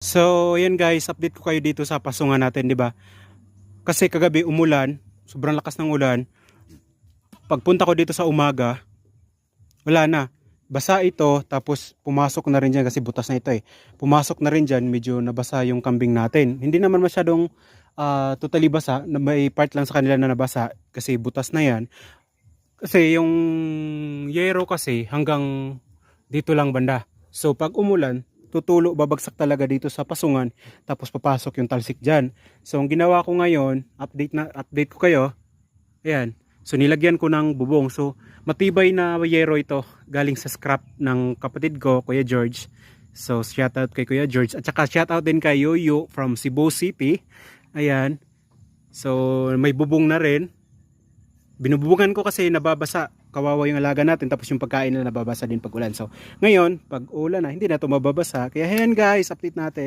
So, ayan guys, update ko kayo dito sa pasungan natin, 'di ba? Kasi kagabi umulan, sobrang lakas ng ulan. Pagpunta ko dito sa umaga, wala na. Basa ito, tapos pumasok na rin diyan kasi butas na ito eh. Pumasok na rin diyan, medyo nabasa yung kambing natin. Hindi naman masyadong totally basa, na may part lang sa kanila na nabasa kasi butas na 'yan. Kasi yung yero kasi hanggang dito lang banda. So pag umulan, tutulo, babagsak talaga dito sa pasungan, tapos papasok yung talsik dyan. So ang ginawa ko ngayon, update ko kayo. Ayan. So nilagyan ko ng bubong. So matibay na yero ito, galing sa scrap ng kapatid ko, Kuya George. So shoutout kay Kuya George, at saka shoutout din kay Yoyo from Cebu City. Ayan. So may bubong na rin. Binububungan ko kasi nababasa, kawawa yung alaga natin, tapos yung pagkain na nababasa din pag ulan. So ngayon pag ulan na, hindi na ito mababasa. Kaya ayan guys, update natin.